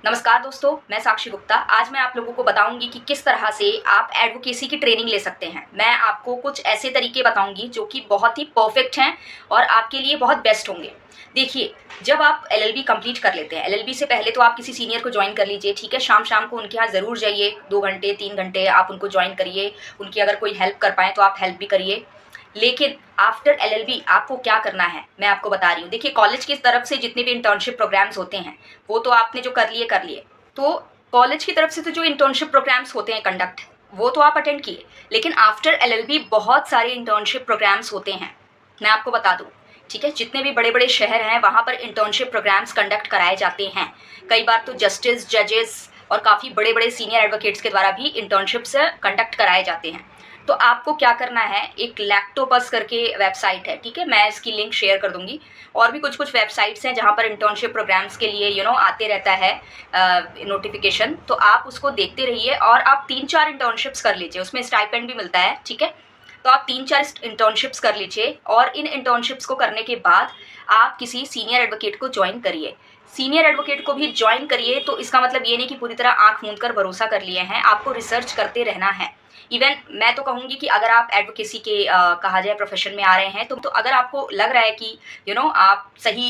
नमस्कार दोस्तों, मैं साक्षी गुप्ता। आज मैं आप लोगों को बताऊंगी कि किस तरह से आप एडवोकेसी की ट्रेनिंग ले सकते हैं। मैं आपको कुछ ऐसे तरीके बताऊंगी जो कि बहुत ही परफेक्ट हैं और आपके लिए बहुत बेस्ट होंगे। देखिए, जब आप एलएलबी कंप्लीट कर लेते हैं, एलएलबी से पहले तो आप किसी सीनियर को ज्वाइन कर लीजिए, ठीक है। शाम शाम को उनके यहाँ ज़रूर जाइए, 2 घंटे 3 घंटे आप उनको ज्वाइन करिए। उनकी अगर कोई हेल्प कर पाएँ तो आप हेल्प भी करिए। लेकिन आफ्टर एलएलबी आपको क्या करना है, मैं आपको बता रही हूँ। देखिए, कॉलेज की तरफ से जितने भी इंटर्नशिप प्रोग्राम्स होते हैं, वो तो आपने जो कर लिए। तो कॉलेज की तरफ से तो जो इंटर्नशिप प्रोग्राम्स होते हैं कंडक्ट, वो तो आप अटेंड किए। लेकिन आफ्टर एलएलबी बहुत सारे इंटर्नशिप प्रोग्राम्स होते हैं, मैं आपको बता दूँ, ठीक है। जितने भी बड़े बड़े शहर हैं वहाँ पर इंटर्नशिप प्रोग्राम्स कंडक्ट कराए जाते हैं। कई बार तो जस्टिस, जजेस और काफ़ी बड़े बड़े सीनियर एडवोकेट्स के द्वारा भी इंटर्नशिप्स कंडक्ट कराए जाते हैं। तो आपको क्या करना है, एक लैक्टोपस करके वेबसाइट है, ठीक है। मैं इसकी लिंक शेयर कर दूंगी। और भी कुछ कुछ वेबसाइट्स हैं जहाँ पर इंटर्नशिप प्रोग्राम्स के लिए आते रहता है नोटिफिकेशन। तो आप उसको देखते रहिए और आप 3-4 इंटर्नशिप्स कर लीजिए, उसमें स्टाइपेंड भी मिलता है, ठीक है। तो आप 3-4 इंटर्नशिप्स कर लीजिए और इन इंटर्नशिप्स को करने के बाद आप किसी सीनियर एडवोकेट को ज्वाइन करिए। सीनियर एडवोकेट को भी ज्वाइन करिए तो इसका मतलब ये नहीं कि पूरी तरह आंख मूंद कर भरोसा कर लिए हैं, आपको रिसर्च करते रहना है। इवन मैं तो कहूँगी कि अगर आप एडवोकेसी के कहा जाए प्रोफेशन में आ रहे हैं तो अगर आपको लग रहा है कि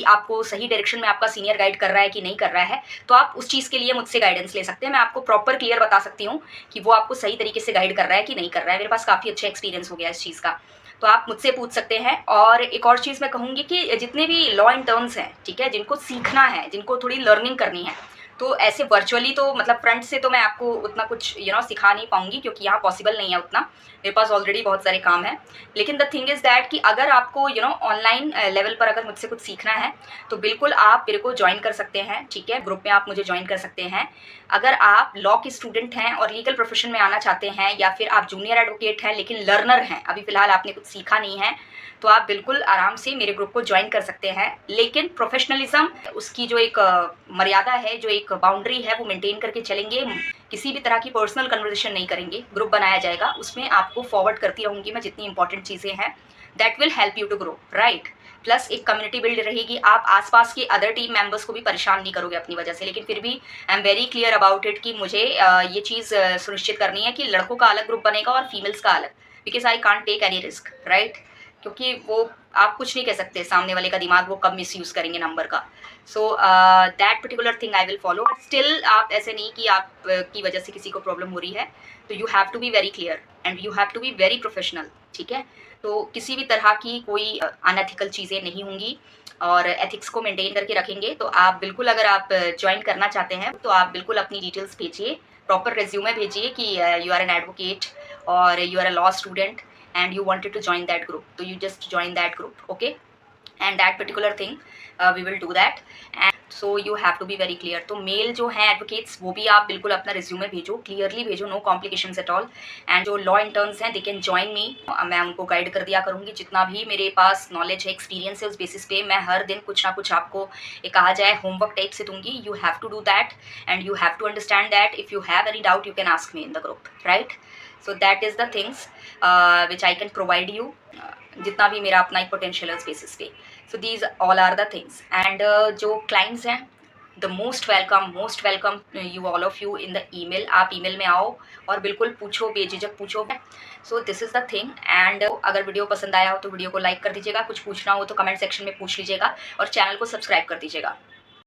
आपको सही डायरेक्शन में आपका सीनियर गाइड कर रहा है कि नहीं कर रहा है, तो आप उस चीज़ के लिए मुझसे गाइडेंस ले सकते हैं। मैं आपको प्रॉपर क्लियर बता सकती हूँ कि वो आपको सही तरीके से गाइड कर रहा है कि नहीं कर रहा है। मेरे पास काफ़ी अच्छा एक्सपीरियंस हो गया इस चीज़ का, तो आप मुझसे पूछ सकते हैं। और एक और चीज़ मैं कहूँगी कि जितने भी लॉ इंटर्न्स हैं, ठीक है, जिनको सीखना है, जिनको थोड़ी लर्निंग करनी है, तो ऐसे वर्चुअली तो मतलब फ्रंट से तो मैं आपको उतना कुछ सिखा नहीं पाऊंगी, क्योंकि यहाँ पॉसिबल नहीं है उतना। मेरे पास ऑलरेडी बहुत सारे काम हैं। लेकिन द थिंग इज़ दैट कि अगर आपको ऑनलाइन लेवल पर अगर मुझसे कुछ सीखना है तो बिल्कुल आप मेरे को ज्वाइन कर सकते हैं, ठीक है। ग्रुप में आप मुझे ज्वाइन कर सकते हैं। अगर आप लॉ के स्टूडेंट हैं और लीगल प्रोफेशन में आना चाहते हैं, या फिर आप जूनियर एडवोकेट हैं लेकिन लर्नर हैं, अभी फ़िलहाल आपने कुछ सीखा नहीं है, तो आप बिल्कुल आराम से मेरे ग्रुप को ज्वाइन कर सकते हैं। लेकिन प्रोफेशनलिज्म, उसकी जो एक मर्यादा है, जो एक बाउंड्री है, वो मेंटेन करके चलेंगे। किसी भी तरह की पर्सनल कन्वर्सेशन नहीं करेंगे। ग्रुप बनाया जाएगा, उसमें आपको फॉरवर्ड करती रहूँगी मैं जितनी इंपॉर्टेंट चीज़ें हैं, that will help you to grow, right. Plus एक कम्युनिटी बिल्ड रहेगी। आप आसपास के अदर टीम मेंबर्स को भी परेशान नहीं करोगे अपनी वजह से। लेकिन फिर भी I am very clear about it कि मुझे ये चीज़ सुनिश्चित करनी है कि लड़कों का अलग ग्रुप बनेगा और फीमेल्स का अलग, because I can't take any risk, right. क्योंकि वो आप कुछ नहीं कह सकते, सामने वाले का दिमाग वो कब मिस यूज़ करेंगे नंबर का। So that particular thing I will follow. Still आप ऐसे नहीं कि आप की वजह से किसी को प्रॉब्लम हो रही है, तो you have to be very clear and you have to be very professional, ठीक है। तो किसी भी तरह की कोई अनएथिकल चीज़ें नहीं होंगी और एथिक्स को मेंटेन करके रखेंगे। तो आप बिल्कुल, अगर आप ज्वाइन करना चाहते हैं तो आप बिल्कुल अपनी डिटेल्स भेजिए, प्रॉपर रेज्यूमे भेजिए कि यू आर एन एडवोकेट और you are a law student and you wanted to join that group, so you just join that group, okay। and that particular thing we will do that, and so you have to be very clear। तो mail जो है advocates, वो भी आप बिल्कुल अपना resume भेजो, clearly भेजो, no complications at all. And जो लॉ इंटर्न्स हैं, दे कैन ज्वाइन मी, मैं उनको गाइड कर दिया करूँगी। जितना भी मेरे पास नॉलेज है, एक्सपीरियंस है, उस बेसिस पे मैं हर दिन कुछ ना कुछ आपको एक कहा जाए होमवर्क टाइप से दूंगी। You have to do that and you have to understand that if you have any doubt you can ask me in the group, right. So that is the things which I can provide you, जितना भी मेरा अपना एक potential है उस basis पे। So these all are the things. And जो clients हैं, the most welcome you all of you in the email. आप ईमेल में आओ और बिल्कुल पूछो, बेझिझक पूछो। So this is the thing. And अगर वीडियो पसंद आया हो तो वीडियो को लाइक कर दीजिएगा, कुछ पूछना हो तो कमेंट सेक्शन में पूछ लीजिएगा और चैनल को सब्सक्राइब कर दीजिएगा।